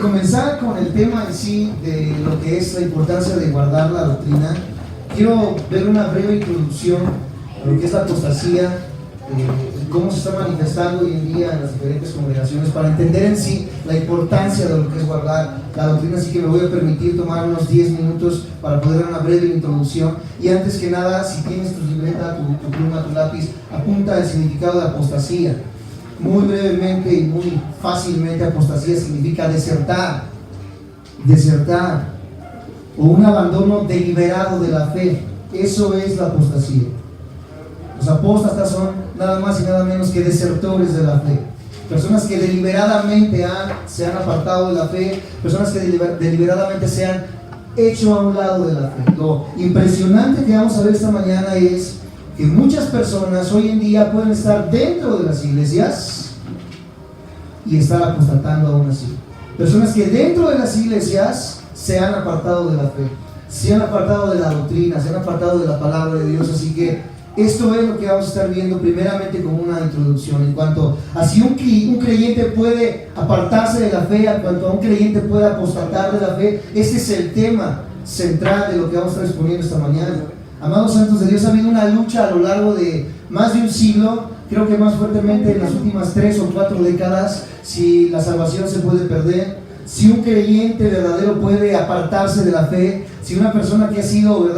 comenzar con el tema en sí de lo que es la importancia de guardar la doctrina, quiero ver una breve introducción a lo que es la apostasía, y cómo se está manifestando hoy en día en las diferentes congregaciones, para entender en sí la importancia de lo que es guardar la doctrina. Así que me voy a permitir tomar unos 10 minutos para poder dar una breve introducción. Y antes que nada, si tienes tu libreta, tu pluma, tu lápiz, apunta el significado de apostasía. Muy brevemente y muy fácilmente, apostasía significa desertar, o un abandono deliberado de la fe. Eso es la apostasía. Los apóstatas son nada más y nada menos que desertores de la fe, personas que deliberadamente se han apartado de la fe, personas que deliberadamente se han hecho a un lado de la fe. Lo impresionante que vamos a ver esta mañana es que muchas personas hoy en día pueden estar dentro de las iglesias y estar apostatando aún así. Personas que dentro de las iglesias se han apartado de la fe, se han apartado de la doctrina, se han apartado de la palabra de Dios. Así que esto es lo que vamos a estar viendo primeramente como una introducción en cuanto a si un creyente puede apartarse de la fe, en cuanto a un creyente puede apostatar de la fe. Este es el tema central de lo que vamos a estar exponiendo esta mañana. Amados santos de Dios, ha habido una lucha a lo largo de más de un siglo, creo que más fuertemente en las últimas 3 o 4 décadas, si la salvación se puede perder, si un creyente verdadero puede apartarse de la fe, si una persona que ha sido,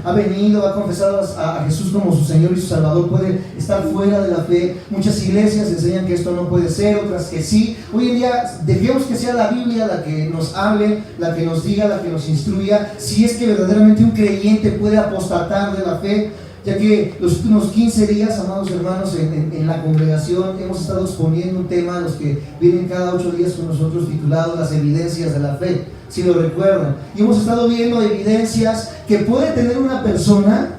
ha venido, ha confesado a Jesús como su Señor y su Salvador, puede estar fuera de la fe. Muchas iglesias enseñan que esto no puede ser, otras que sí. Hoy en día dejemos que sea la Biblia la que nos hable, la que nos diga, la que nos instruya si es que verdaderamente un creyente puede apostatar de la fe. Ya que los últimos 15 días, amados hermanos, en la congregación hemos estado exponiendo un tema a los que vienen cada 8 días con nosotros, titulado Las evidencias de la fe, si lo recuerdan. Y hemos estado viendo evidencias que puede tener una persona,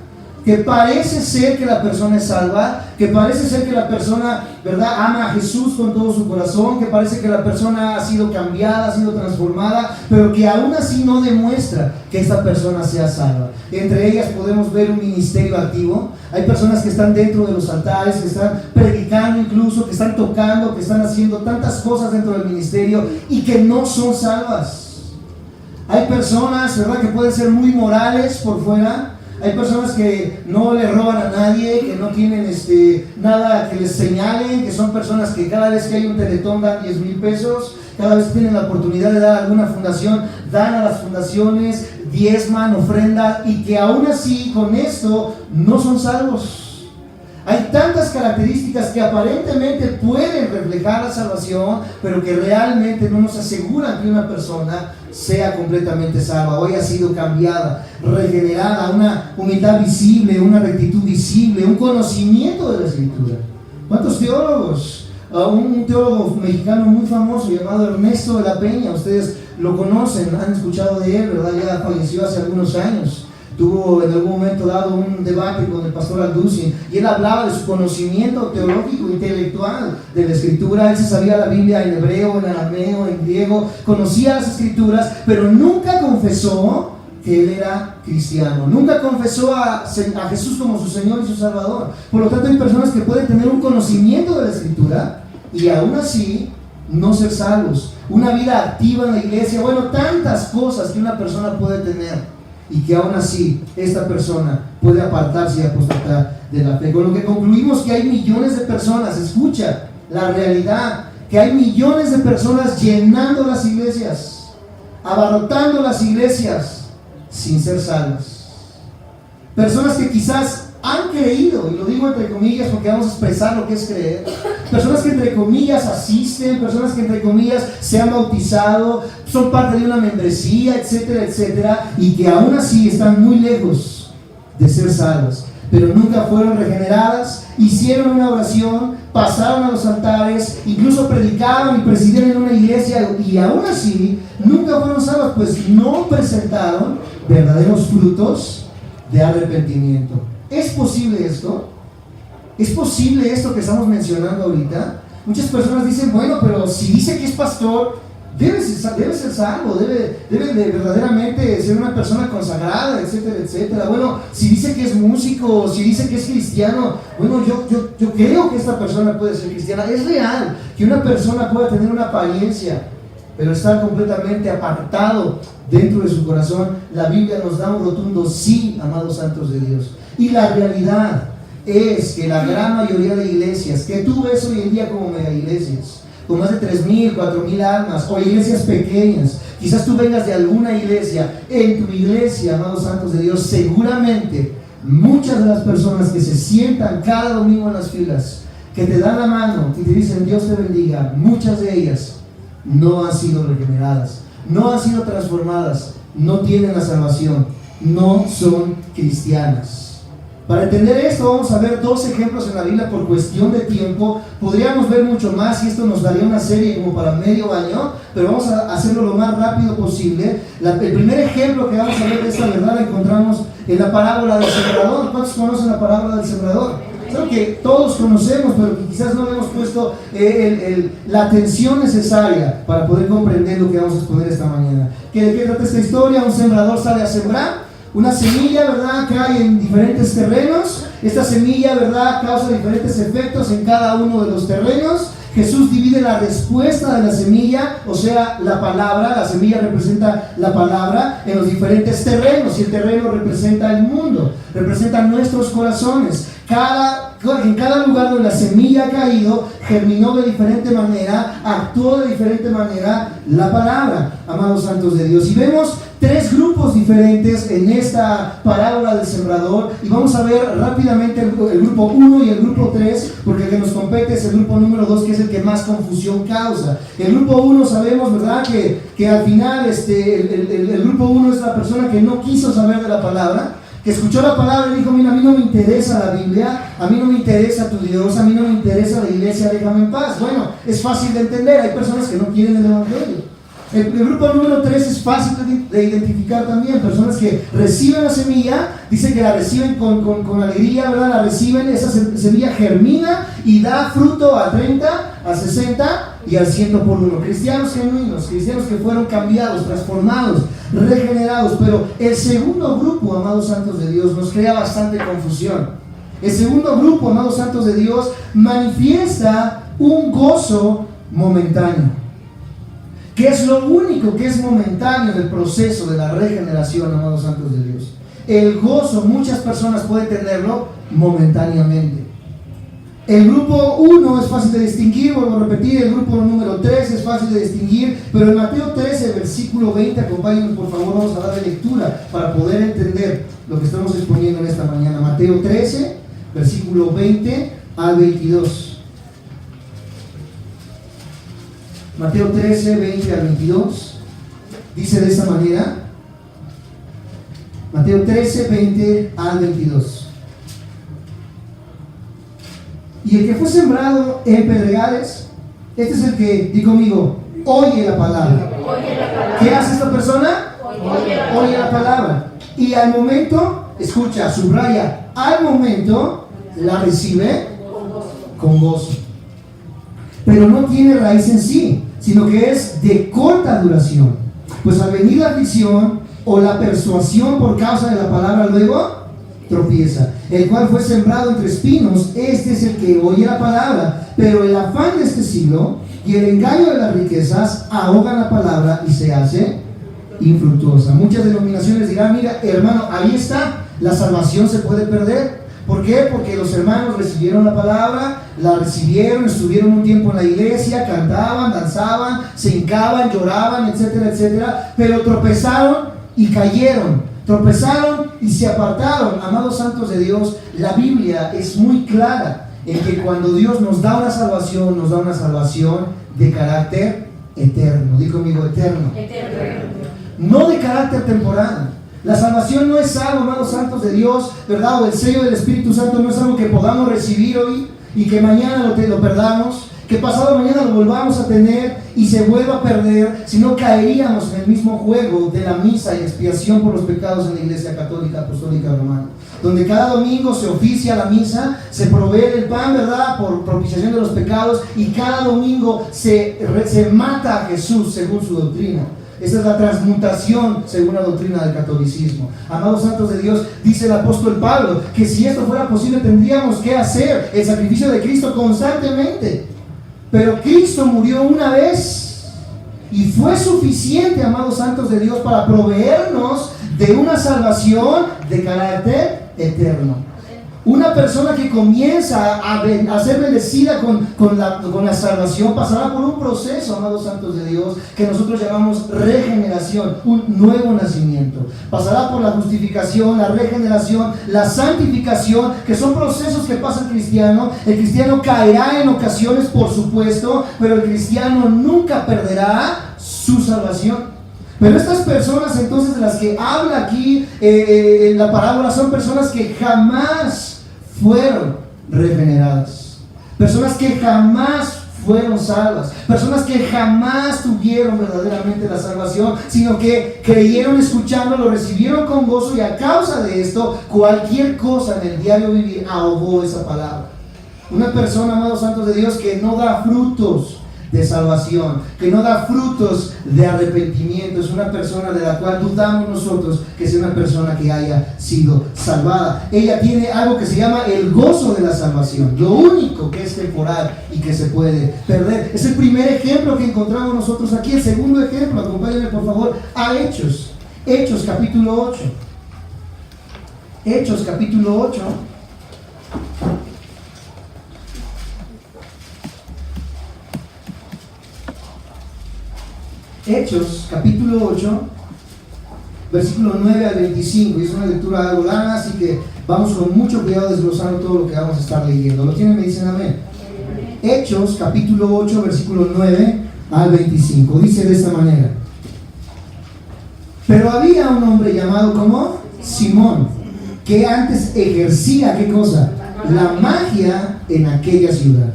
que parece ser que la persona es salva, que parece ser que la persona, ama a Jesús con todo su corazón, que parece que la persona ha sido cambiada, ha sido transformada, pero que aún así no demuestra que esta persona sea salva. Entre ellas podemos ver un ministerio activo. Hay personas que están dentro de los altares, que están predicando incluso, que están tocando, que están haciendo tantas cosas dentro del ministerio y que no son salvas. Hay personas, que pueden ser muy morales por fuera. Hay personas que no le roban a nadie, que no tienen nada que les señalen, que son personas que cada vez que hay un teletón dan 10,000 pesos, cada vez que tienen la oportunidad de dar a alguna fundación, dan a las fundaciones, diezman, ofrendan, y que aún así con esto no son salvos. Hay tantas características que aparentemente pueden reflejar la salvación, pero que realmente no nos aseguran que una persona sea completamente salva. Hoy ha sido cambiada, regenerada, una humildad visible, una rectitud visible, un conocimiento de la Escritura. ¿Cuántos teólogos? Un teólogo mexicano muy famoso llamado Ernesto de la Peña, ustedes lo conocen, han escuchado de él, ya falleció hace algunos años. Tuvo en algún momento dado un debate con el pastor Alducin y él hablaba de su conocimiento teológico, intelectual de la Escritura. Él se sabía la Biblia en hebreo, en arameo, en griego, conocía las Escrituras, pero nunca confesó que él era cristiano, nunca confesó a Jesús como su Señor y su Salvador. Por lo tanto, hay personas que pueden tener un conocimiento de la Escritura y aún así no ser salvos. Una vida activa en la iglesia, tantas cosas que una persona puede tener, y que aún así esta persona puede apartarse y apostatar de la fe. Con lo que concluimos que hay millones de personas, escucha la realidad, que hay millones de personas llenando las iglesias, abarrotando las iglesias sin ser salvas. Personas que quizás han creído, y lo digo entre comillas porque vamos a expresar lo que es creer, personas que entre comillas asisten, personas que entre comillas se han bautizado, son parte de una membresía, etcétera, etcétera, y que aún así están muy lejos de ser salvas, pero nunca fueron regeneradas, hicieron una oración, pasaron a los altares, incluso predicaron y presidieron en una iglesia, y aún así nunca fueron salvas, pues no presentaron verdaderos frutos de arrepentimiento. ¿Es posible esto? ¿Es posible esto que estamos mencionando ahorita? Muchas personas dicen, pero si dice que es pastor, debe ser salvo, debe de verdaderamente ser una persona consagrada, etcétera, etcétera. Si dice que es músico, si dice que es cristiano, yo creo que esta persona puede ser cristiana. Es real que una persona pueda tener una apariencia pero estar completamente apartado dentro de su corazón, la Biblia nos da un rotundo sí, amados santos de Dios. Y la realidad es que la gran mayoría de iglesias que tú ves hoy en día como mega iglesias, con más de 3,000, 4,000 almas, o iglesias pequeñas, quizás tú vengas de alguna iglesia, en tu iglesia, amados santos de Dios, seguramente muchas de las personas que se sientan cada domingo en las filas, que te dan la mano y te dicen Dios te bendiga, muchas de ellas no han sido regeneradas, no han sido transformadas, no tienen la salvación, no son cristianas. Para entender esto vamos a ver dos ejemplos en la Biblia por cuestión de tiempo. Podríamos ver mucho más y esto nos daría una serie como para medio año, pero vamos a hacerlo lo más rápido posible. El primer ejemplo que vamos a ver de esta verdad la encontramos en la parábola del sembrador. ¿Cuántos conocen la parábola del sembrador? Creo que todos conocemos, pero que quizás no le hemos puesto la atención necesaria para poder comprender lo que vamos a exponer esta mañana. ¿De qué trata esta historia? Un sembrador sale a sembrar. Una semilla, ¿verdad?, cae en diferentes terrenos. Esta semilla, ¿verdad?, causa diferentes efectos en cada uno de los terrenos. Jesús divide la respuesta de la semilla, o sea, la palabra. La semilla representa la palabra en los diferentes terrenos. Y el terreno representa el mundo, representa nuestros corazones. En cada lugar donde la semilla ha caído, germinó de diferente manera, actuó de diferente manera la palabra, amados santos de Dios. Y vemos tres grupos diferentes en esta parábola del sembrador, y vamos a ver rápidamente el grupo 1 y el grupo 3, porque el que nos compete es el grupo número 2, que es el que más confusión causa. El grupo 1 sabemos, ¿verdad?, que al final el grupo 1 es la persona que no quiso saber de la palabra, que escuchó la palabra y dijo, mira, a mí no me interesa la Biblia, a mí no me interesa tu Dios, a mí no me interesa la iglesia, déjame en paz. Bueno, es fácil de entender, hay personas que no quieren el evangelio. El grupo número 3 es fácil de identificar también, personas que reciben la semilla, dicen que la reciben con alegría, ¿verdad? La reciben, esa semilla germina y da fruto a 30, a 60 y al 100 por uno. Cristianos genuinos, cristianos que fueron cambiados, transformados, regenerados. Pero el segundo grupo, amados santos de Dios, nos crea bastante confusión. El segundo grupo, amados santos de Dios, manifiesta un gozo momentáneo, que es lo único que es momentáneo del proceso de la regeneración, amados santos de Dios. El gozo, muchas personas pueden tenerlo momentáneamente. El grupo 1 es fácil de distinguir, vuelvo a repetir, el grupo número 3 es fácil de distinguir, pero en Mateo 13, versículo 20, acompáñenos por favor, vamos a darle lectura para poder entender lo que estamos exponiendo en esta mañana. Mateo 13, versículo 20 al 22. Mateo 13, 20 al 22, dice de esta manera, Mateo 13, 20 al 22. Y el que fue sembrado en pedregales, este es el que, di conmigo, oye la palabra. ¿Qué hace esta persona? Oye la palabra. Y al momento, escucha, subraya, al momento la recibe con gozo. Pero no tiene raíz en sí, sino que es de corta duración. Pues al venir la aflicción o la persuasión por causa de la palabra, luego tropieza. El cual fue sembrado entre espinos, este es el que oye la palabra, pero el afán de este siglo y el engaño de las riquezas ahogan la palabra y se hace infructuosa. Muchas denominaciones dirán, mira, hermano, ahí está, la salvación se puede perder. ¿Por qué? Porque los hermanos recibieron la palabra, la recibieron, estuvieron un tiempo en la iglesia, cantaban, danzaban, se hincaban, lloraban, etcétera, etcétera, pero tropezaron y cayeron, tropezaron y se apartaron. Amados santos de Dios, la Biblia es muy clara en que cuando Dios nos da una salvación, nos da una salvación de carácter eterno. Di conmigo, eterno. No de carácter temporal. La salvación no es algo, amados santos de Dios, ¿verdad? O el sello del Espíritu Santo no es algo que podamos recibir hoy y que mañana lo perdamos, que pasado mañana lo volvamos a tener y se vuelva a perder, sino caeríamos en el mismo juego de la misa y expiación por los pecados en la Iglesia Católica Apostólica Romana, donde cada domingo se oficia la misa, se provee el pan, ¿verdad?, por propiciación de los pecados, y cada domingo se mata a Jesús según su doctrina. Esa es la transmutación según la doctrina del catolicismo. Amados santos de Dios, dice el apóstol Pablo que si esto fuera posible tendríamos que hacer el sacrificio de Cristo constantemente. Pero Cristo murió una vez y fue suficiente, amados santos de Dios, para proveernos de una salvación de carácter eterno. Una persona que comienza a ser bendecida con la salvación pasará por un proceso, amados santos de Dios, que nosotros llamamos regeneración, un nuevo nacimiento. Pasará por la justificación, la regeneración, la santificación, que son procesos que pasa el cristiano. El cristiano caerá en ocasiones, por supuesto, pero el cristiano nunca perderá su salvación. Pero estas personas entonces de las que habla aquí en la parábola son personas que jamás fueron regeneradas, personas que jamás fueron salvas, personas que jamás tuvieron verdaderamente la salvación, sino que creyeron escuchando, lo recibieron con gozo, y a causa de esto cualquier cosa en el diario vivir ahogó esa palabra. Una persona, amados santos de Dios, que no da frutos de salvación, que no da frutos de arrepentimiento, es una persona de la cual dudamos nosotros que sea una persona que haya sido salvada. Ella tiene algo que se llama el gozo de la salvación, lo único que es temporal y que se puede perder. Es el primer ejemplo que encontramos nosotros aquí. El segundo ejemplo, acompáñenme por favor a Hechos capítulo 8. Hechos capítulo 8. Hechos, capítulo 8, versículo 9 al 25. Y es una lectura algo larga, así que vamos con mucho cuidado desglosando todo lo que vamos a estar leyendo. ¿Lo tienen? Me dicen amén. Hechos, capítulo 8, versículo 9 al 25. Dice de esta manera: pero había un hombre llamado como Simón, que antes ejercía, ¿qué cosa? La magia en aquella ciudad.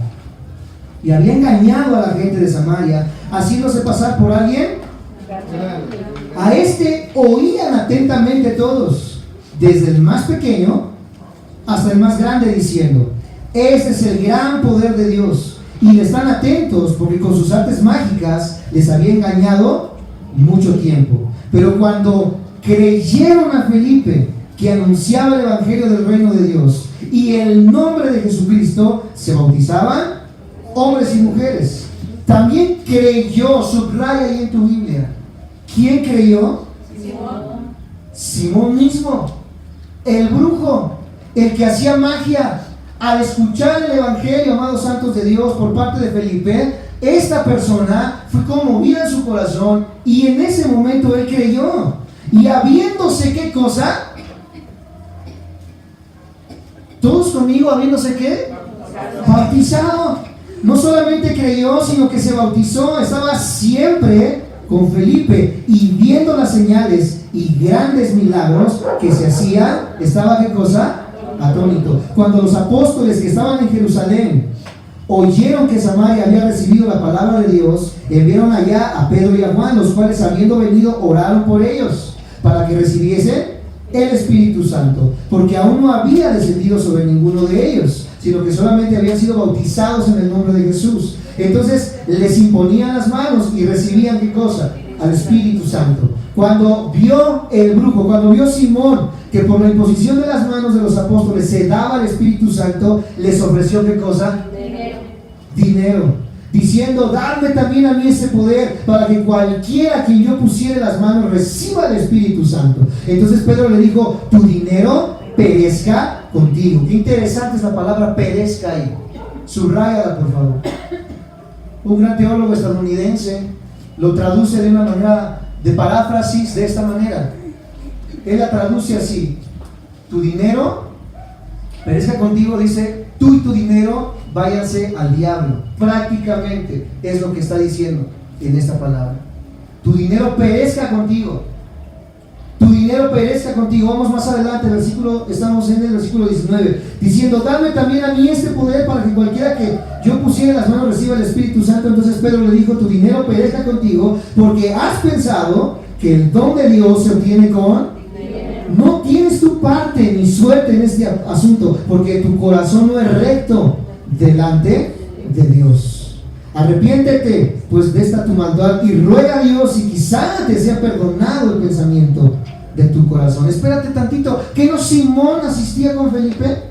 Y había engañado a la gente de Samaria, haciéndose pasar por alguien. A este oían atentamente todos, desde el más pequeño hasta el más grande, diciendo: este es el gran poder de Dios. Y le están atentos, porque con sus artes mágicas les había engañado mucho tiempo. Pero cuando creyeron a Felipe, que anunciaba el evangelio del reino de Dios y el nombre de Jesucristo, se bautizaban hombres y mujeres. También creyó, subraya ahí en tu Biblia, ¿quién creyó? Simón mismo, el brujo, el que hacía magia. Al escuchar el evangelio, amados santos de Dios, por parte de Felipe, esta persona fue conmovida en su corazón, y en ese momento él creyó. Y habiéndose, ¿qué cosa? Todos conmigo, habiéndose, ¿qué? Bautizado. No solamente creyó, sino que se bautizó. Estaba siempre con Felipe, y viendo las señales y grandes milagros que se hacían, estaba, ¿qué cosa? Atónito. Cuando los apóstoles que estaban en Jerusalén oyeron que Samaria había recibido la palabra de Dios, enviaron allá a Pedro y a Juan, los cuales, habiendo venido, oraron por ellos para que recibiesen el Espíritu Santo, porque aún no había descendido sobre ninguno de ellos, sino que solamente habían sido bautizados en el nombre de Jesús. Entonces les imponían las manos y recibían, ¿qué cosa? Al Espíritu Santo. Cuando vio el brujo, cuando vio Simón que por la imposición de las manos de los apóstoles se daba el Espíritu Santo, les ofreció, ¿qué cosa? Dinero, diciendo: dadme también a mí ese poder, para que cualquiera a quien yo pusiere las manos reciba el Espíritu Santo. Entonces Pedro le dijo: tu dinero perezca contigo. Qué interesante es la palabra perezca ahí. Subráyala, por favor. Un gran teólogo estadounidense lo traduce de una manera de paráfrasis de esta manera. Él la traduce así: tu dinero perezca contigo, dice, tú y tu dinero váyanse al diablo. Prácticamente es lo que está diciendo en esta palabra. Tu dinero perezca contigo. Tu dinero perezca contigo. Vamos más adelante, estamos en el versículo 19, diciendo: dame también a mí este poder, para que cualquiera que yo pusiera las manos reciba el Espíritu Santo. Entonces Pedro le dijo: tu dinero perezca contigo, porque has pensado que el don de Dios se obtiene con... No tienes tu parte ni suerte en este asunto, porque tu corazón no es recto delante de Dios. Arrepiéntete pues de esta tu maldad, y ruega a Dios, y quizá te sea perdonado el pensamiento de tu corazón. Espérate tantito, ¿que no Simón asistía con Felipe?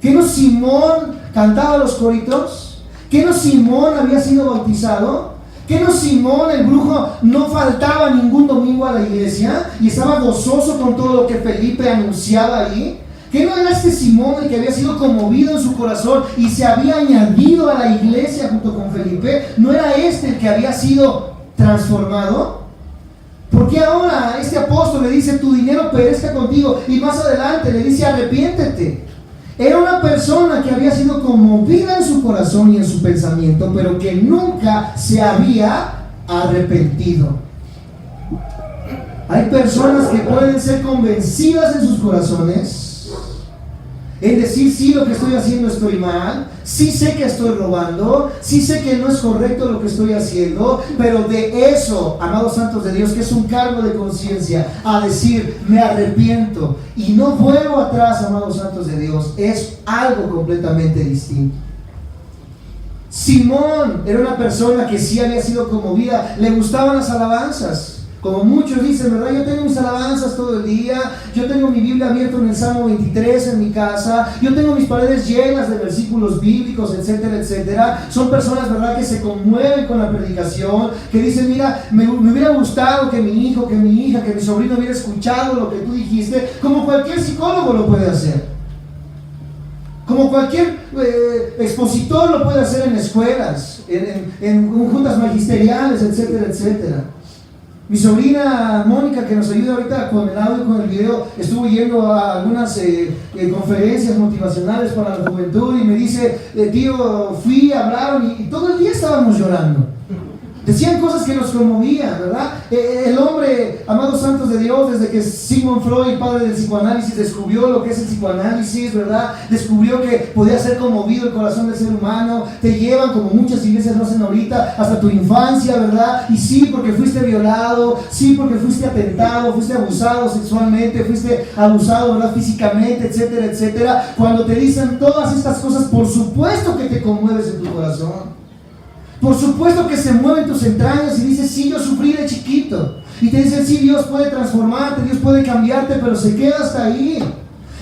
¿Que no Simón cantaba los coritos? ¿Que no Simón había sido bautizado? ¿Qué no Simón el brujo no faltaba ningún domingo a la iglesia y estaba gozoso con todo lo que Felipe anunciaba ahí? ¿Qué no era este Simón el que había sido conmovido en su corazón y se había añadido a la iglesia junto con Felipe? ¿No era este el que había sido transformado? ¿Por qué ahora este apóstol le dice tu dinero perezca contigo y más adelante le dice arrepiéntete? Era una persona que había sido conmovida en su corazón y en su pensamiento, pero que nunca se había arrepentido. Hay personas que pueden ser convencidas en sus corazones en decir, sí, lo que estoy haciendo estoy mal, sí sé que estoy robando, sí sé que no es correcto lo que estoy haciendo, pero de eso, amados santos de Dios, que es un cargo de conciencia, a decir, me arrepiento y no vuelvo atrás, amados santos de Dios, es algo completamente distinto. Simón era una persona que sí había sido conmovida, le gustaban las alabanzas. Como muchos dicen, ¿verdad? Yo tengo mis alabanzas todo el día, yo tengo mi Biblia abierta en el Salmo 23 en mi casa, yo tengo mis paredes llenas de versículos bíblicos, etcétera, etcétera. Son personas, ¿verdad?, que se conmueven con la predicación, que dicen, mira, me hubiera gustado que mi hijo, que mi hija, que mi sobrino hubiera escuchado lo que tú dijiste, como cualquier psicólogo lo puede hacer. Como cualquier expositor lo puede hacer en escuelas, en juntas magisteriales, etcétera, etcétera. Mi sobrina Mónica, que nos ayuda ahorita con el audio y con el video, estuvo yendo a algunas conferencias motivacionales para la juventud y me dice, tío, fui, hablaron y todo el día estábamos llorando. Decían cosas que nos conmovían, ¿verdad? El hombre, amados santos de Dios, desde que Sigmund Freud, padre del psicoanálisis, descubrió lo que es el psicoanálisis, ¿verdad? Descubrió que podía ser conmovido el corazón del ser humano. Te llevan, como muchas iglesias lo hacen ahorita, hasta tu infancia, ¿verdad? Y sí, porque fuiste violado, sí, porque fuiste atentado, fuiste abusado sexualmente, fuiste abusado, ¿verdad?, físicamente, etcétera, etcétera. Cuando te dicen todas estas cosas, por supuesto que te conmueves en tu corazón. Por supuesto que se mueven tus entrañas y dices, sí, yo sufrí de chiquito. Y te dicen, sí, Dios puede transformarte, Dios puede cambiarte, pero se queda hasta ahí.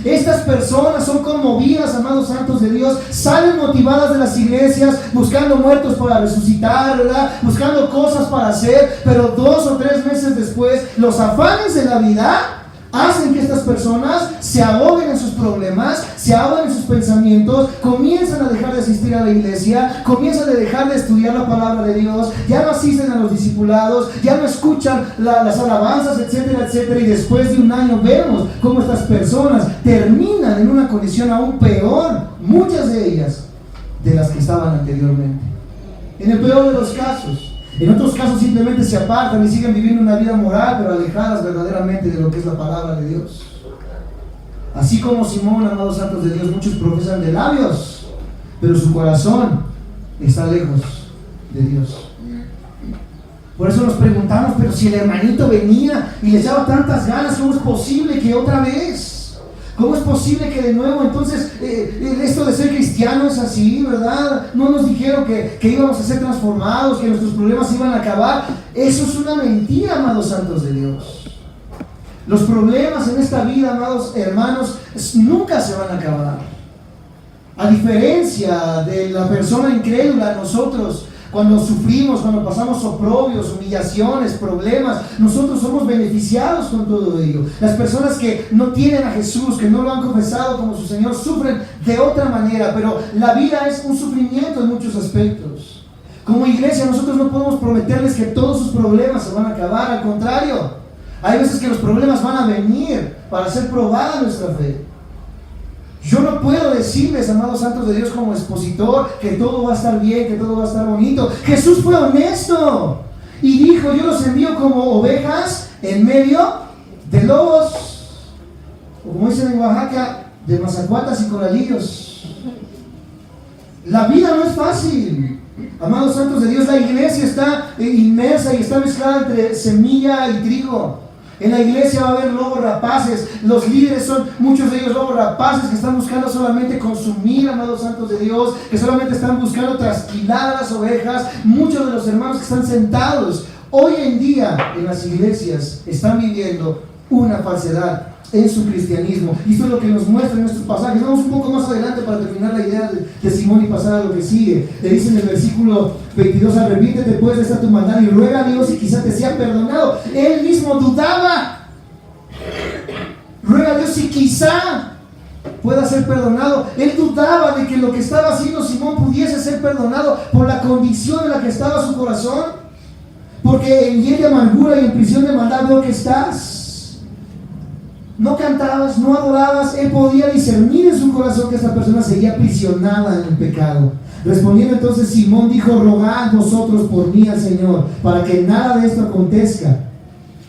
Estas personas son conmovidas, amados santos de Dios, salen motivadas de las iglesias, buscando muertos para resucitar, ¿verdad?, buscando cosas para hacer, pero 2 o 3 meses después, los afanes de la vida hacen que estas personas se ahoguen en sus problemas, se ahoguen en sus pensamientos, comienzan a dejar de asistir a la iglesia, comienzan a dejar de estudiar la palabra de Dios, ya no asisten a los discipulados, ya no escuchan las alabanzas, etcétera, etcétera, y después de un año vemos cómo estas personas terminan en una condición aún peor, muchas de ellas, de las que estaban anteriormente. En el peor de los casos. En otros casos simplemente se apartan y siguen viviendo una vida moral, pero alejadas verdaderamente de lo que es la palabra de Dios. Así como Simón, amados santos de Dios, muchos profesan de labios, pero su corazón está lejos de Dios. Por eso nos preguntamos, pero si el hermanito venía y le echaba tantas ganas, ¿cómo es posible que otra vez? ¿Cómo es posible que de nuevo? Entonces, esto de ser cristiano es así, ¿verdad? No nos dijeron que íbamos a ser transformados, que nuestros problemas iban a acabar. Eso es una mentira, amados santos de Dios. Los problemas en esta vida, amados hermanos, nunca se van a acabar. A diferencia de la persona incrédula, nosotros, cuando sufrimos, cuando pasamos oprobios, humillaciones, problemas, nosotros somos beneficiados con todo ello. Las personas que no tienen a Jesús, que no lo han confesado como su Señor, sufren de otra manera, pero la vida es un sufrimiento en muchos aspectos. Como iglesia, nosotros no podemos prometerles que todos sus problemas se van a acabar, al contrario, hay veces que los problemas van a venir para hacer probada nuestra fe. Yo no puedo decirles, amados santos de Dios, como expositor, que todo va a estar bien, que todo va a estar bonito. Jesús fue honesto y dijo, yo los envío como ovejas en medio de lobos, o como dicen en Oaxaca, de mazacuatas y coralillos. La vida no es fácil, amados santos de Dios. La iglesia está inmersa y está mezclada entre semilla y trigo. En la iglesia va a haber lobos rapaces. Los líderes son, muchos de ellos, lobos rapaces que están buscando solamente consumir, amados santos de Dios, que solamente están buscando trasquilar a las ovejas. Muchos de los hermanos que están sentados hoy en día en las iglesias están viviendo una falsedad en su cristianismo. Y esto es lo que nos muestra en estos pasajes. Vamos un poco más adelante para terminar la idea de Simón y pasar a lo que sigue. Le dice en el versículo 22: arrepíntete pues de esta tu maldad y ruega a Dios y quizá te sea perdonado. Él mismo dudaba. Ruega a Dios y quizá pueda ser perdonado. Él dudaba de que lo que estaba haciendo Simón pudiese ser perdonado por la convicción en la que estaba su corazón. Porque en hiel de amargura y en prisión de maldad veo que estás. No cantabas, no adorabas. Él podía discernir en su corazón que esta persona seguía aprisionada en el pecado. Respondiendo entonces Simón dijo: rogad vosotros por mí al Señor, para que nada de esto acontezca.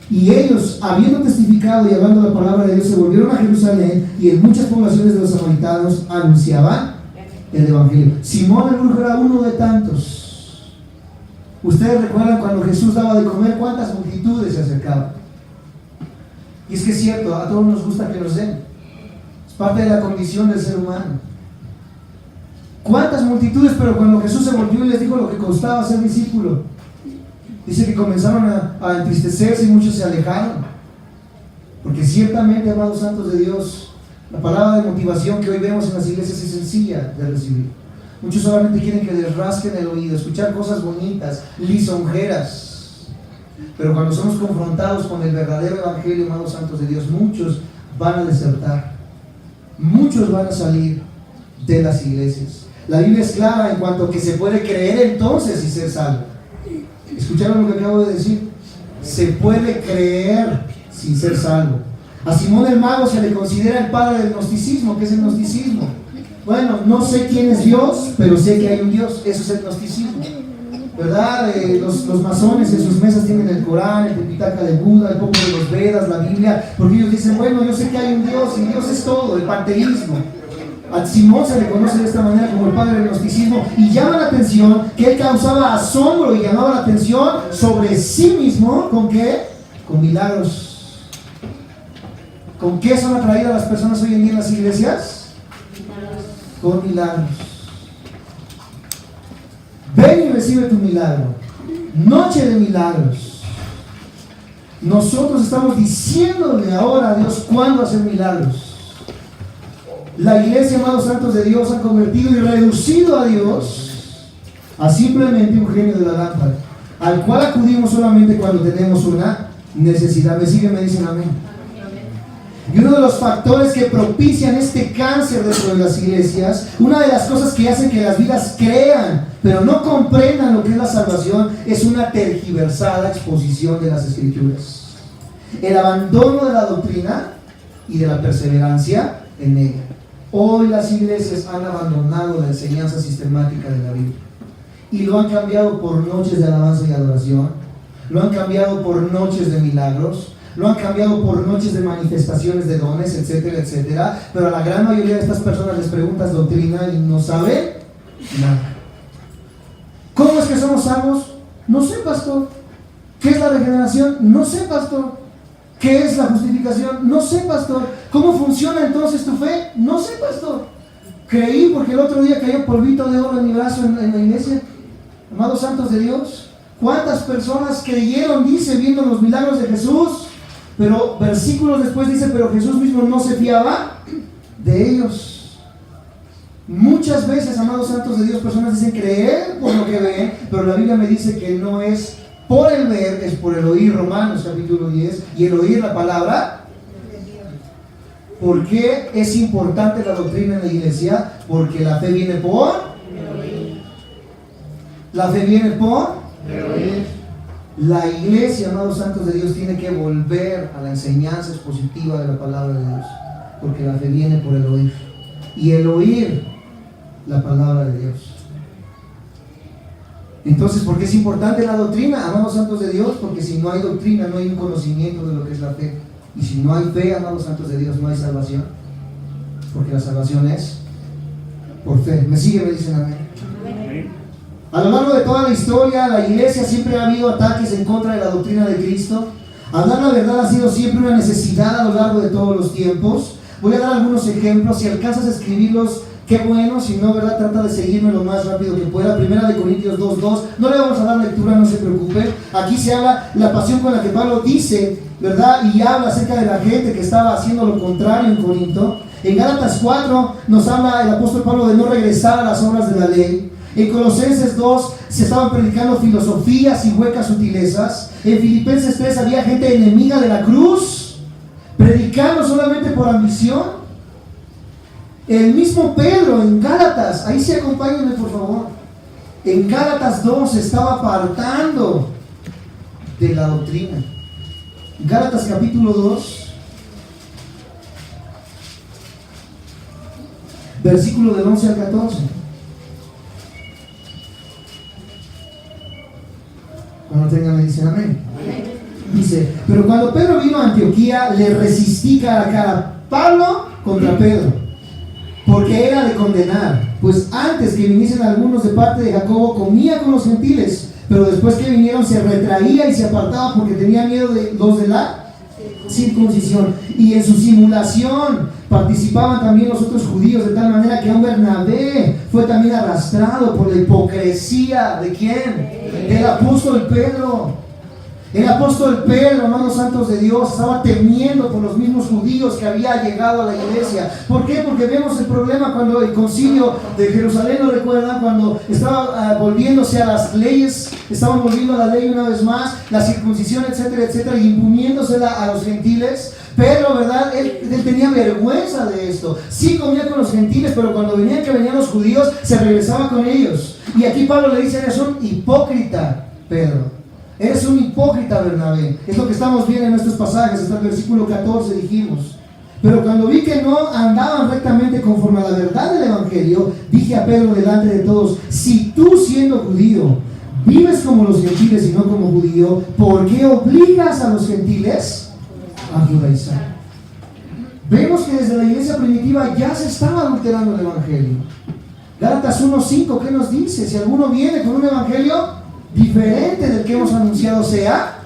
Y ellos, habiendo testificado y hablando la palabra de Dios, se volvieron a Jerusalén, y en muchas poblaciones de los samaritanos anunciaban el evangelio. Simón el brujo era uno de tantos. Ustedes recuerdan cuando Jesús daba de comer, cuántas multitudes se acercaban. Y es que es cierto, a todos nos gusta que nos den. Es parte de la condición del ser humano. ¿Cuántas multitudes? Pero cuando Jesús se volvió y les dijo lo que costaba ser discípulo, dice que comenzaron a entristecerse y muchos se alejaron. Porque ciertamente, amados santos de Dios, la palabra de motivación que hoy vemos en las iglesias es sencilla de recibir. Muchos solamente quieren que les rasquen el oído, escuchar cosas bonitas, lisonjeras. Pero cuando somos confrontados con el verdadero evangelio, amados santos de Dios, muchos van a desertar. Muchos van a salir de las iglesias. La Biblia es clara en cuanto a que se puede creer entonces y ser salvo. ¿Escucharon lo que acabo de decir? Se puede creer sin ser salvo. A Simón el mago se le considera el padre del gnosticismo. ¿Qué es el gnosticismo? Bueno, no sé quién es Dios, pero sé que hay un Dios. Eso es el gnosticismo, ¿verdad? Los masones en sus mesas tienen el Corán, el Tripitaka de Buda, el poco de los Vedas, la Biblia, porque ellos dicen: bueno, yo sé que hay un Dios y Dios es todo, el panteísmo. A Simón se le conoce de esta manera como el padre del gnosticismo, y llama la atención que él causaba asombro y llamaba la atención sobre sí mismo. ¿Con qué? Con milagros. ¿Con qué son atraídas las personas hoy en día en las iglesias? Con milagros. Ven y recibe tu milagro. Noche de milagros. Nosotros estamos diciéndole ahora a Dios cuándo hacer milagros. La iglesia, amados santos de Dios, ha convertido y reducido a Dios a simplemente un genio de la lámpara, al cual acudimos solamente cuando tenemos una necesidad. ¿Me siguen? Me dicen amén. Y uno de los factores que propician este cáncer dentro de las iglesias, una de las cosas que hacen que las vidas crean pero no comprendan lo que es la salvación, es una tergiversada exposición de las Escrituras. El abandono de la doctrina y de la perseverancia en ella. Hoy las iglesias han abandonado la enseñanza sistemática de la Biblia y lo han cambiado por noches de alabanza y adoración, lo han cambiado por noches de milagros, lo han cambiado por noches de manifestaciones de dones, etcétera, etcétera. Pero a la gran mayoría de estas personas les preguntas doctrina y no saben nada. ¿Cómo es que somos salvos? No sé, pastor. ¿Qué es la regeneración? No sé, pastor. ¿Qué es la justificación? No sé, pastor. ¿Cómo funciona entonces tu fe? No sé, pastor. Creí porque el otro día cayó polvito de oro en mi brazo en la iglesia. Amados santos de Dios, ¿cuántas personas creyeron, dice, viendo los milagros de Jesús? Pero versículos después dice: pero Jesús mismo no se fiaba de ellos. Muchas veces, amados santos de Dios, personas dicen creer por lo que ven, pero la Biblia me dice que no es por el ver, es por el oír. Romanos capítulo 10, y el oír la palabra. ¿Por qué es importante la doctrina en la iglesia? Porque la fe viene por la fe viene por la iglesia, amados santos de Dios, tiene que volver a la enseñanza expositiva de la palabra de Dios, porque la fe viene por el oír, y el oír la palabra de Dios. Entonces, ¿por qué es importante la doctrina, amados santos de Dios? Porque si no hay doctrina, no hay un conocimiento de lo que es la fe. Y si no hay fe, amados santos de Dios, no hay salvación. Porque la salvación es por fe. ¿Me sigue? Me dicen amén. A lo largo de toda la historia, la iglesia siempre ha habido ataques en contra de la doctrina de Cristo. Hablar la verdad ha sido siempre una necesidad a lo largo de todos los tiempos. Voy a dar algunos ejemplos. Si alcanzas a escribirlos, qué bueno. Si no, ¿verdad? Trata de seguirme lo más rápido que pueda. Primera de Corintios 2:2. No le vamos a dar lectura, no se preocupe. Aquí se habla la pasión con la que Pablo dice, ¿verdad? Y habla acerca de la gente que estaba haciendo lo contrario en Corinto. En Gálatas 4 nos habla el apóstol Pablo de no regresar a las obras de la ley. En Colosenses 2 se estaban predicando filosofías y huecas sutilezas. En Filipenses 3 había gente enemiga de la cruz, predicando solamente por ambición. El mismo Pedro en Gálatas, ahí sí acompáñenme por favor, en Gálatas 2 se estaba apartando de la doctrina. Gálatas capítulo 2, versículo del 11 al 14. Cuando tengan me dicen amén. Dice, pero cuando Pedro vino a Antioquía, le resistí cara a cara, Pablo contra Pedro, porque era de condenar, pues antes que viniesen algunos de parte de Jacobo, comía con los gentiles, pero después que vinieron se retraía y se apartaba porque tenía miedo de los de la circuncisión. Y en su simulación participaban también los otros judíos, de tal manera que aun Bernabé fue también arrastrado por la hipocresía ¿de quién? Del apóstol Pedro. El apóstol Pedro, hermanos santos de Dios, estaba temiendo por los mismos judíos que había llegado a la iglesia. ¿Por qué? Porque vemos el problema cuando el concilio de Jerusalén, ¿lo recuerdan? Cuando estaba volviéndose a las leyes, estaban volviendo a la ley una vez más, la circuncisión, etcétera, etcétera, y imponiéndosela a los gentiles. Pedro, ¿verdad? Él tenía vergüenza de esto. Sí comía con los gentiles, pero cuando venían los judíos, se regresaba con ellos. Y aquí Pablo le dice, eres un hipócrita, Pedro. Eres un hipócrita, Bernabé. Es lo que estamos viendo en estos pasajes, hasta el versículo 14 dijimos. Pero cuando vi que no andaban rectamente conforme a la verdad del evangelio, dije a Pedro delante de todos, si tú siendo judío vives como los gentiles y no como judío, ¿por qué obligas a los gentiles a judaizar? Vemos que desde la iglesia primitiva ya se estaba adulterando el evangelio. Gálatas 1:5, ¿qué nos dice? Si alguno viene con un evangelio diferente del que hemos anunciado, sea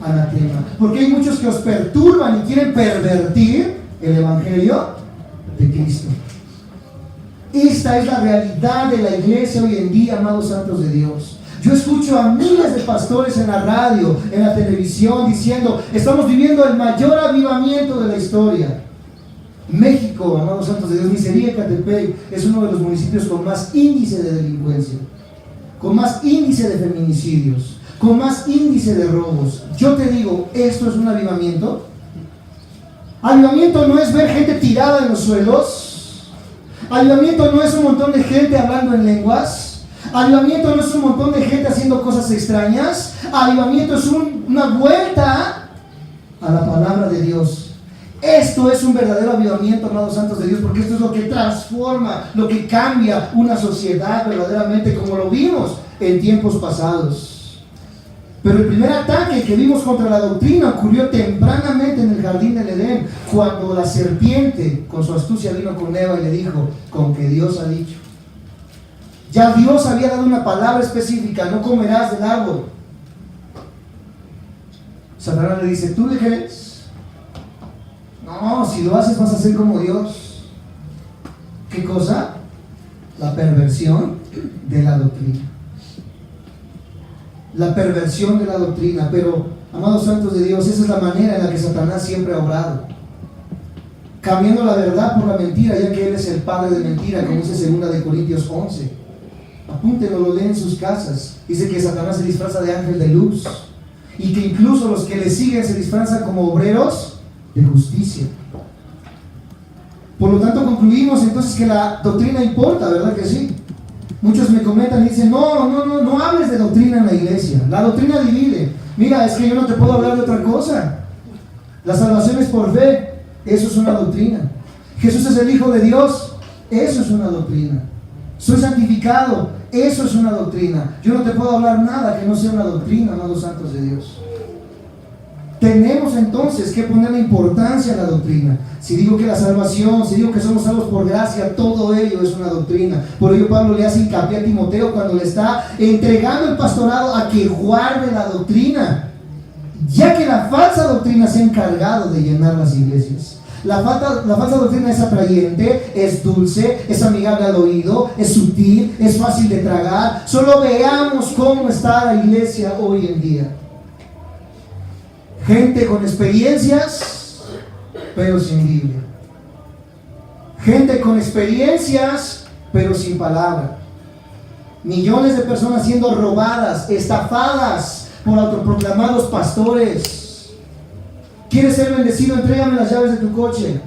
anatema. Porque hay muchos que os perturban y quieren pervertir el evangelio de Cristo. Esta es la realidad de la iglesia hoy en día, amados santos de Dios. Yo escucho a miles de pastores en la radio, en la televisión, diciendo, estamos viviendo el mayor avivamiento de la historia. México, amados santos de Dios, Miseria, Ecatepec, es uno de los municipios con más índice de delincuencia, con más índice de feminicidios, con más índice de robos. Yo te digo, ¿esto es un avivamiento? Avivamiento no es ver gente tirada en los suelos. Avivamiento no es un montón de gente hablando en lenguas. Avivamiento no es un montón de gente haciendo cosas extrañas. Avivamiento es una vuelta a la palabra de Dios. Esto es un verdadero avivamiento, amados santos de Dios, porque esto es lo que transforma, lo que cambia una sociedad verdaderamente, como lo vimos en tiempos pasados. Pero el primer ataque que vimos contra la doctrina ocurrió tempranamente en el jardín del Edén, cuando la serpiente con su astucia vino con Eva y le dijo, con que Dios ha dicho. Ya Dios había dado una palabra específica, no comerás del árbol. Satanás le dice, ¿tú le crees? No, si lo haces vas a ser como Dios. ¿Qué cosa? La perversión de la doctrina. La perversión de la doctrina. Pero, amados santos de Dios, esa es la manera en la que Satanás siempre ha obrado, cambiando la verdad por la mentira, ya que él es el padre de mentira, como dice 2 de Corintios 11. Apúntenlo, lo leen en sus casas. Dice que Satanás se disfraza de ángel de luz, y que incluso los que le siguen se disfrazan como obreros de justicia. Por lo tanto, concluimos entonces que la doctrina importa, ¿verdad que sí? Muchos me comentan y dicen, no hables de doctrina en la iglesia. La doctrina divide. Mira, es que yo no te puedo hablar de otra cosa. La salvación es por fe. Eso es una doctrina. Jesús es el Hijo de Dios. Eso es una doctrina. Soy santificado. Eso es una doctrina. Yo no te puedo hablar nada que no sea una doctrina, amados santos de Dios. Tenemos entonces que ponerle importancia a la doctrina. Si digo que la salvación, si digo que somos salvos por gracia, todo ello es una doctrina. Por ello Pablo le hace hincapié a Timoteo cuando le está entregando el pastorado a que guarde la doctrina, ya que la falsa doctrina se ha encargado de llenar las iglesias. La falsa doctrina es atrayente, es dulce, es amigable al oído, es sutil, es fácil de tragar. Solo veamos cómo está la iglesia hoy en día. Gente con experiencias, pero sin Biblia. Gente con experiencias, pero sin palabra. Millones de personas siendo robadas, estafadas por autoproclamados pastores. ¿Quieres ser bendecido? Entrégame las llaves de tu coche.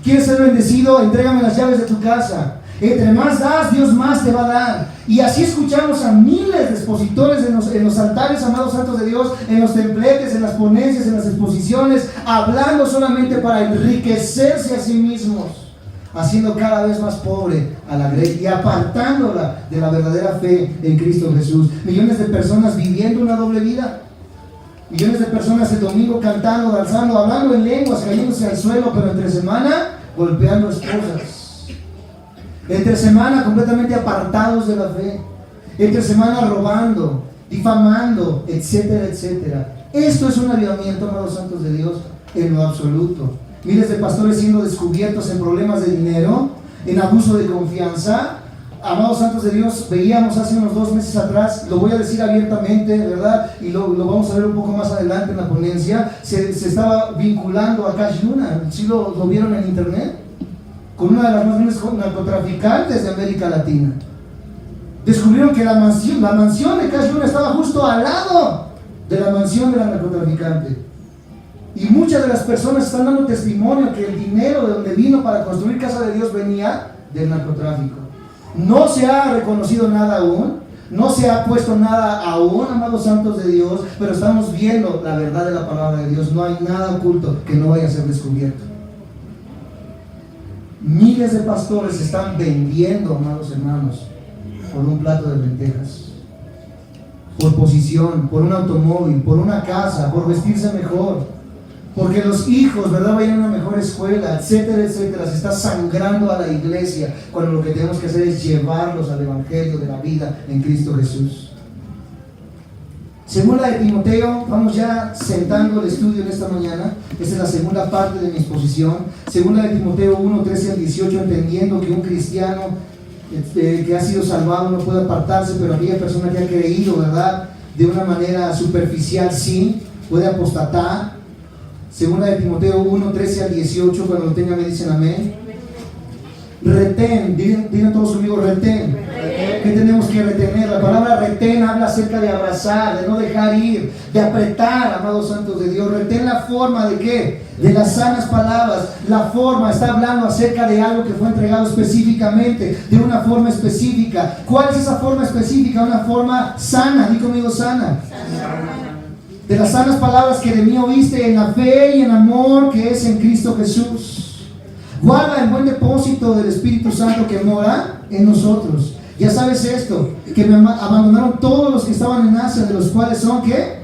¿Quieres ser bendecido? Entrégame las llaves de tu casa. Entre más das, Dios más te va a dar. Y así escuchamos a miles de expositores en los altares, amados santos de Dios, en los templetes, en las ponencias, en las exposiciones, hablando solamente para enriquecerse a sí mismos, haciendo cada vez más pobre a la grey y apartándola de la verdadera fe en Cristo Jesús. Millones de personas viviendo una doble vida. Millones de personas el domingo cantando, danzando, hablando en lenguas, cayéndose al suelo, pero entre semana golpeando esposas. Entre semana completamente apartados de la fe. Entre semana robando, difamando, etcétera, etcétera. Esto es un avivamiento, amados santos de Dios, en lo absoluto. Miles de pastores siendo descubiertos en problemas de dinero, en abuso de confianza. Amados santos de Dios, veíamos hace unos 2 meses atrás, lo voy a decir abiertamente, ¿verdad? Y lo vamos a ver un poco más adelante en la ponencia. Se estaba vinculando a Cash Luna. ¿Sí lo vieron en internet? Con una de las más grandes narcotraficantes de América Latina. Descubrieron que la mansión de Cash Luna estaba justo al lado de la mansión de la narcotraficante. Y muchas de las personas están dando testimonio que el dinero de donde vino para construir Casa de Dios venía del narcotráfico. No se ha reconocido nada aún, no se ha puesto nada aún, amados santos de Dios, pero estamos viendo la verdad de la palabra de Dios. No hay nada oculto que no vaya a ser descubierto. Miles de pastores se están vendiendo, amados hermanos, por un plato de lentejas, por posición, por un automóvil, por una casa, por vestirse mejor, porque los hijos, ¿verdad?, vayan a una mejor escuela, etcétera, etcétera. Se está sangrando a la iglesia, cuando lo que tenemos que hacer es llevarlos al evangelio de la vida en Cristo Jesús. Segunda de Timoteo, vamos ya sentando el estudio en esta mañana. Esta es la segunda parte de mi exposición. Segunda de Timoteo 1, 13 al 18, entendiendo que un cristiano que ha sido salvado no puede apartarse, pero aquella persona que ha creído, ¿verdad?, de una manera superficial, sí, puede apostatar. Segunda de Timoteo 1, 13 al 18, cuando lo tengan me dicen amén. Retén, digan todos conmigo, retén. ¿Qué tenemos que retener? La palabra retén habla acerca de abrazar, de no dejar ir, de apretar, amados santos de Dios. Retén la forma de ¿qué? De las sanas palabras. La forma está hablando acerca de algo que fue entregado específicamente, de una forma específica. ¿Cuál es esa forma específica? Una forma sana, di conmigo sana. De las sanas palabras que de mí oíste en la fe y en amor que es en Cristo Jesús. Guarda el buen depósito del Espíritu Santo que mora en nosotros. Ya sabes esto, que me abandonaron todos los que estaban en Asia, de los cuales son, ¿qué?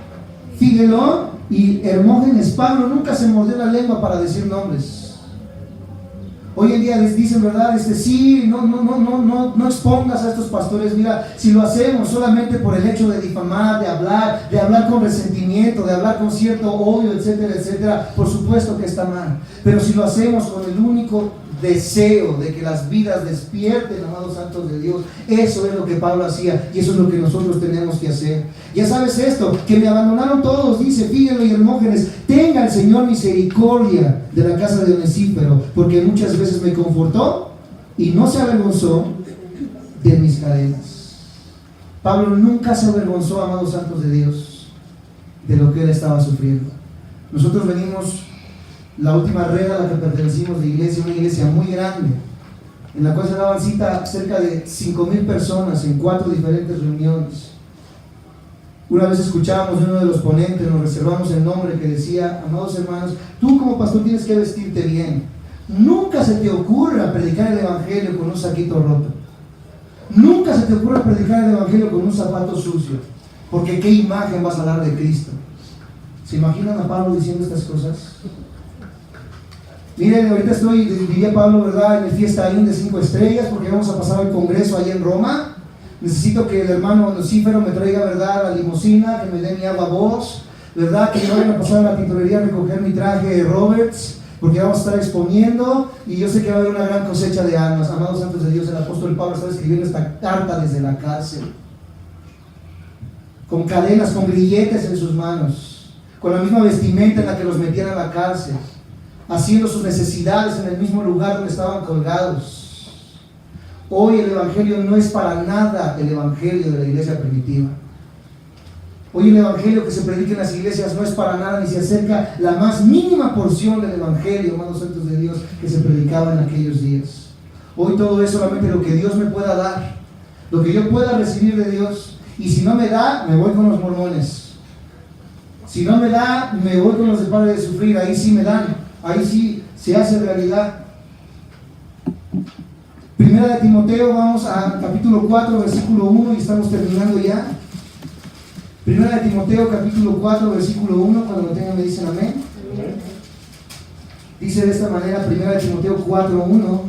Figelón y Hermógenes. Pablo nunca se mordió la lengua para decir nombres. Hoy en día les dicen, ¿verdad? Sí, no expongas a estos pastores. Mira, si lo hacemos solamente por el hecho de difamar, de hablar con resentimiento, de hablar con cierto odio, etcétera, etcétera, por supuesto que está mal. Pero si lo hacemos con el único deseo de que las vidas despierten, amados santos de Dios, eso es lo que Pablo hacía y eso es lo que nosotros tenemos que hacer. Ya sabes esto, que me abandonaron todos, dice Fígelo y Hermógenes. Tenga el Señor misericordia de la casa de Onesífero, porque muchas veces me confortó y no se avergonzó de mis cadenas. Pablo nunca se avergonzó, amados santos de Dios, de lo que él estaba sufriendo. Nosotros venimos, la última red a la que pertenecimos de iglesia, una iglesia muy grande, en la cual se daban cita cerca de 5,000 personas en 4 diferentes reuniones. Una vez escuchábamos de uno de los ponentes, nos reservamos el nombre, que decía: amados hermanos, tú como pastor tienes que vestirte bien. Nunca se te ocurra predicar el evangelio con un saquito roto. Nunca se te ocurra predicar el evangelio con un zapato sucio, porque ¿qué imagen vas a dar de Cristo? ¿Se imaginan a Pablo diciendo estas cosas? Miren, ahorita diría Pablo, ¿verdad?, en el Fiesta Inn de 5 estrellas, porque vamos a pasar al congreso allá en Roma. Necesito que el hermano Onesífero me traiga, ¿verdad?, la limusina, que me dé mi agua voz, ¿verdad?, que me vayan a pasar a la tintorería a recoger mi traje Roberts, porque vamos a estar exponiendo y yo sé que va a haber una gran cosecha de almas. Amados santos de Dios, el apóstol Pablo estaba escribiendo esta carta desde la cárcel, con cadenas, con grilletes en sus manos, con la misma vestimenta en la que los metían a la cárcel, haciendo sus necesidades en el mismo lugar donde estaban colgados. Hoy el evangelio no es para nada el evangelio de la iglesia primitiva. Hoy el evangelio que se predica en las iglesias no es para nada, ni se acerca la más mínima porción del evangelio, amados santos de Dios, que se predicaba en aquellos días. Hoy todo es solamente lo que Dios me pueda dar, lo que yo pueda recibir de Dios. Y si no me da, me voy con los mormones. Si no me da, me voy con los de Padre de Sufrir. Ahí sí me dan, ahí sí se hace realidad. Primera de Timoteo, vamos a capítulo 4, versículo 1, y estamos terminando ya. Primera de Timoteo, capítulo 4, versículo 1, cuando lo tengan me dicen amén. Dice de esta manera, Primera de Timoteo 4, 1,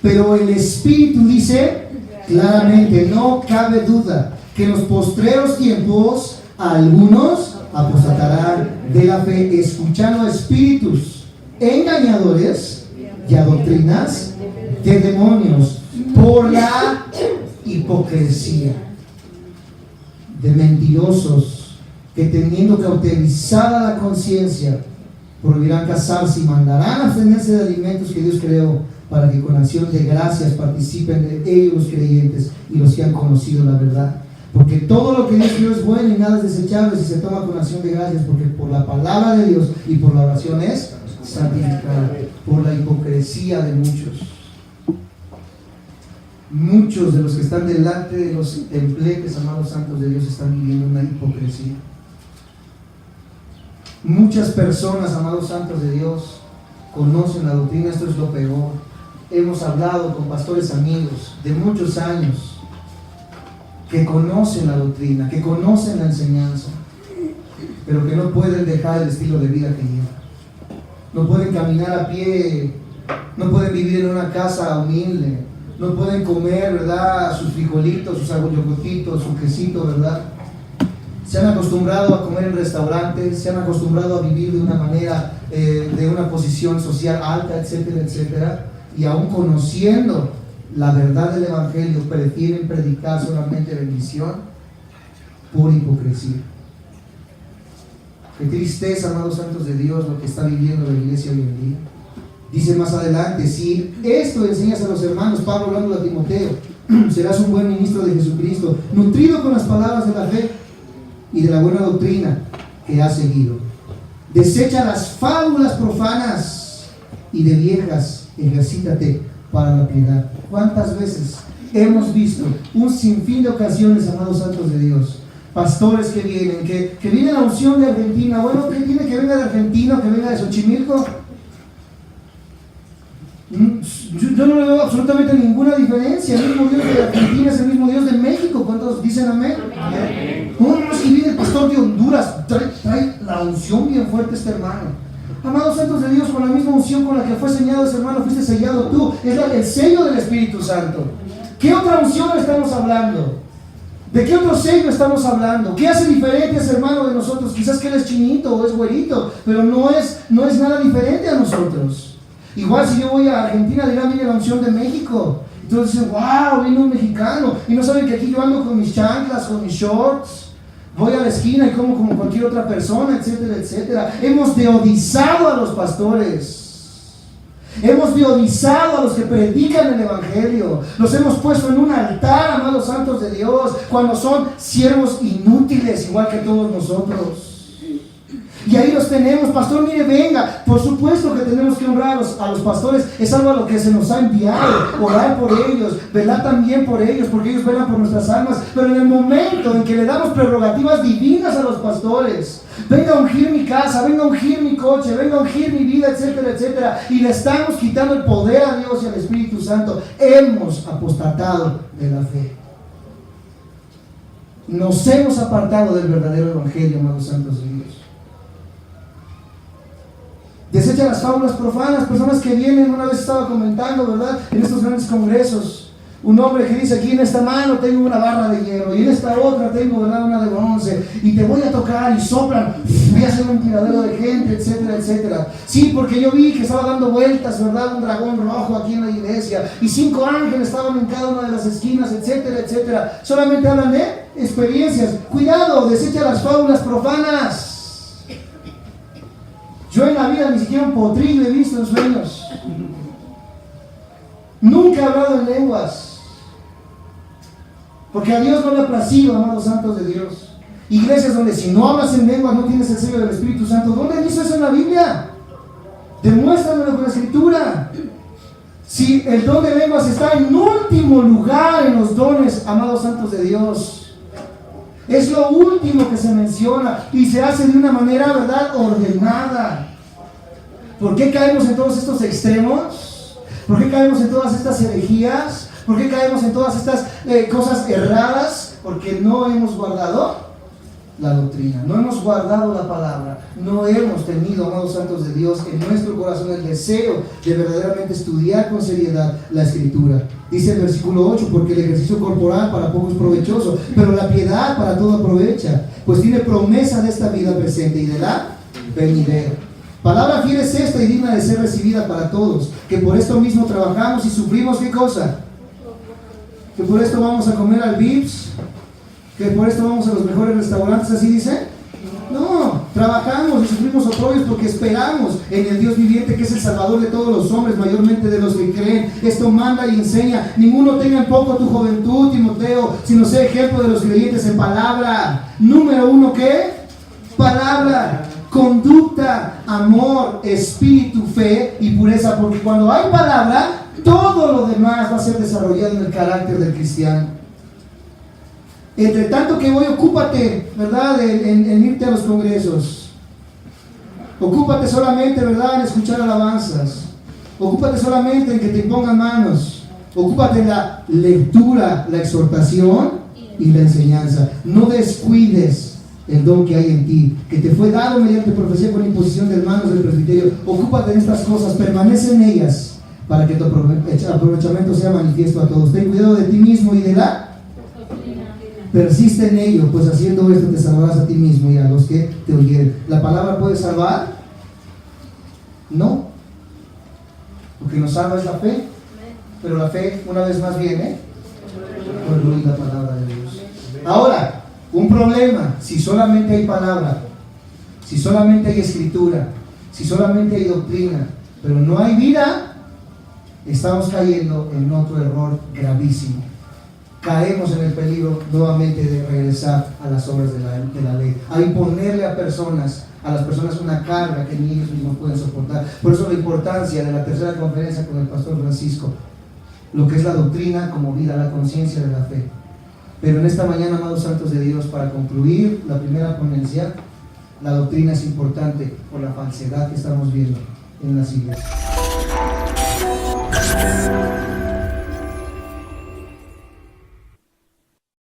pero el Espíritu dice claramente, no cabe duda, que en los postreros tiempos algunos apostatarán de la fe, escuchando a espíritus engañadores y a doctrinas de demonios, por la hipocresía de mentirosos, que teniendo cauterizada la conciencia, prohibirán casarse y mandarán abstenerse de alimentos que Dios creó, para que con acción de gracias participen de ellos los creyentes y los que han conocido la verdad. Porque todo lo que Dios creó es bueno y nada es desechable si se toma con acción de gracias, porque por la palabra de Dios y por la oración es santificada. Por la hipocresía de muchos. Muchos de los que están delante de los templetes, amados santos de Dios, están viviendo una hipocresía. Muchas personas, amados santos de Dios, conocen la doctrina. Esto es lo peor. Hemos hablado con pastores amigos de muchos años que conocen la doctrina, que conocen la enseñanza, pero que no pueden dejar el estilo de vida que llevan. No pueden caminar a pie, no pueden vivir en una casa humilde, no pueden comer, ¿verdad?, sus frijolitos, sus aguayocotitos, su quesito, ¿verdad? Se han acostumbrado a comer en restaurantes, se han acostumbrado a vivir de una manera, de una posición social alta, etcétera, etcétera, y aún conociendo la verdad del evangelio, prefieren predicar solamente bendición por hipocresía. Qué tristeza, amados santos de Dios, lo que está viviendo la iglesia hoy en día. Dice más adelante, si esto enseñas a los hermanos, Pablo hablando a Timoteo, serás un buen ministro de Jesucristo, nutrido con las palabras de la fe y de la buena doctrina que has seguido. Desecha las fábulas profanas y de viejas, ejercítate para la piedad. ¿Cuántas veces hemos visto un sinfín de ocasiones, amados santos de Dios, pastores que vienen, que viene la unción de Argentina? Bueno, ¿qué tiene que venga de Argentina, que venga de Xochimilco? Yo no le veo absolutamente ninguna diferencia. El mismo Dios de Argentina es el mismo Dios de México. ¿Cuántos dicen amén? Amén. ¿Cómo no es que viene el pastor de Honduras? Trae la unción bien fuerte este hermano. Amados santos de Dios, con la misma unción con la que fue sellado ese hermano, fuiste sellado tú. Es el sello del Espíritu Santo. ¿Qué otra unción estamos hablando? ¿De qué otro sello estamos hablando? ¿Qué hace diferente a ese hermano de nosotros? Quizás que él es chinito o es güerito, pero no es nada diferente a nosotros. Igual si yo voy a Argentina, dirán, viene la unción de México. Entonces dicen, wow, viene un mexicano. Y no saben que aquí yo ando con mis chanclas, con mis shorts. Voy a la esquina y como cualquier otra persona, etcétera, etcétera. Hemos deodizado a los pastores. Hemos deodizado a los que predican el evangelio. Los hemos puesto en un altar, amados santos de Dios, cuando son siervos inútiles, igual que todos nosotros. Y ahí los tenemos, pastor, mire, venga. Por supuesto que tenemos que honrar a los pastores, es algo a lo que se nos ha enviado, orar por ellos, velar también por ellos, porque ellos velan por nuestras almas. Pero en el momento en que le damos prerrogativas divinas a los pastores, venga a ungir mi casa, venga a ungir mi coche, venga a ungir mi vida, etcétera, etcétera, y le estamos quitando el poder a Dios y al Espíritu Santo, hemos apostatado de la fe. Nos hemos apartado del verdadero evangelio, amados santos de Dios. Desecha las fábulas profanas, personas que vienen, una vez estaba comentando, ¿verdad?, en estos grandes congresos, Un hombre que dice: aquí en esta mano tengo una barra de hierro y en esta otra tengo, ¿verdad?, una de bronce, y te voy a tocar, y soplan, voy a hacer un tiradero de gente, etcétera, etcétera. Sí, porque yo vi que estaba dando vueltas, ¿verdad?, un dragón rojo aquí en la iglesia, y 5 ángeles estaban en cada una de las esquinas, etcétera, etcétera. Solamente hablan de experiencias. Cuidado, desecha las fábulas profanas. Yo en la vida ni siquiera un potrillo he visto en sueños. Nunca he hablado en lenguas, porque a Dios no le ha placido, amados santos de Dios. Iglesias donde si no hablas en lenguas no tienes el sello del Espíritu Santo. ¿Dónde dice eso en la Biblia? Demuéstramelo con la Escritura. Si el don de lenguas está en último lugar en los dones, amados santos de Dios, es lo último que se menciona y se hace de una manera, ¿verdad?, ordenada. ¿Por qué caemos en todos estos extremos? ¿Por qué caemos en todas estas herejías? ¿Por qué caemos en todas estas cosas erradas? Porque no hemos guardado la doctrina, no hemos guardado la palabra, no hemos tenido, amados santos de Dios, en nuestro corazón el deseo de verdaderamente estudiar con seriedad la Escritura. Dice el versículo 8: porque el ejercicio corporal para poco es provechoso, pero la piedad para todo aprovecha, pues tiene promesa de esta vida presente y de la venidera. Palabra fiel es esta y digna de ser recibida para todos, que por esto mismo trabajamos y sufrimos. ¿Qué cosa? Que por esto vamos a comer al Vips, que por esto vamos a los mejores restaurantes, ¿así dice? No, trabajamos y sufrimos oprobios porque esperamos en el Dios viviente, que es el Salvador de todos los hombres, mayormente de los que creen. Esto manda y enseña: ninguno tenga en poco tu juventud, Timoteo, sino sea ejemplo de los creyentes en palabra. Número 1, ¿qué? Palabra. Conducta, amor, espíritu, fe y pureza, porque cuando hay palabra, todo lo demás va a ser desarrollado en el carácter del cristiano. Entre tanto que voy, ocúpate, ¿verdad?, en irte a los congresos. Ocúpate solamente, ¿verdad?, en escuchar alabanzas. Ocúpate solamente en que te impongan manos. Ocúpate en la lectura, la exhortación y la enseñanza. No descuides el don que hay en ti, que te fue dado mediante profecía con imposición de manos del presbiterio. Ocúpate en estas cosas, permanece en ellas, para que tu aprovechamiento sea manifiesto a todos. Ten cuidado de ti mismo y de la doctrina. Persiste en ello, pues haciendo esto te salvarás a ti mismo y a los que te oyeren. ¿La palabra puede salvar? No. Lo que nos salva es la fe, pero la fe una vez más viene por oír la palabra de Dios. Ahora, un problema: si solamente hay palabra, si solamente hay escritura, si solamente hay doctrina, pero no hay vida, estamos cayendo en otro error gravísimo. Caemos en el peligro nuevamente de regresar a las obras de la ley, a imponerle a las personas una carga que ni ellos mismos pueden soportar. Por eso la importancia de la tercera conferencia con el pastor Francisco, lo que es la doctrina como vida, la conciencia de la fe. Pero en esta mañana, amados santos de Dios, para concluir la primera ponencia, la doctrina es importante por la falsedad que estamos viendo en las iglesias.